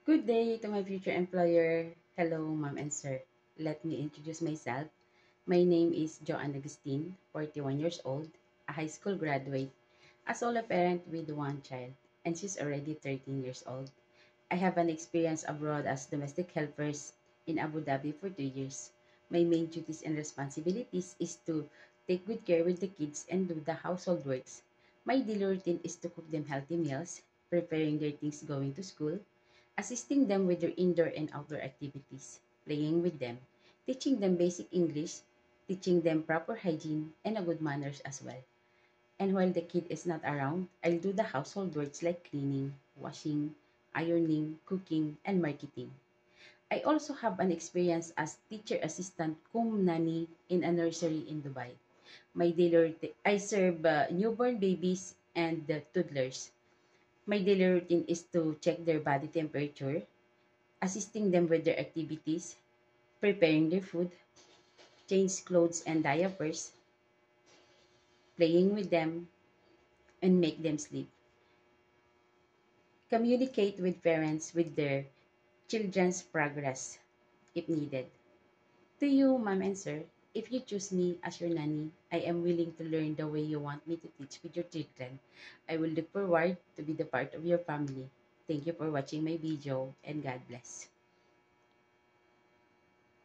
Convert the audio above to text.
Good day to my future employer. Hello, ma'am and sir. Let me introduce myself. My name is Joanne Agustin, 41 years old, a high school graduate, a solo parent with one child, and she's already 13 years old. I have an experience abroad as domestic helpers in Abu Dhabi for 2 years. My main duties and responsibilities is to take good care with the kids and do the household works. My daily routine is to cook them healthy meals, preparing their things going to school, assisting them with their indoor and outdoor activities, playing with them, teaching them basic English, teaching them proper hygiene and a good manners as well. And while the kid is not around, I'll do the household works like cleaning, washing, ironing, cooking, and marketing. I also have an experience as teacher assistant cum nanny in a nursery in Dubai. I serve newborn babies and toddlers. My daily routine is to check their body temperature, assisting them with their activities, preparing their food, change clothes and diapers, playing with them, and make them sleep. Communicate with parents with their children's progress if needed. To you, ma'am and sir, if you choose me as your nanny, I am willing to learn the way you want me to teach with your children. I will look forward to be the part of your family. Thank you for watching my video and God bless.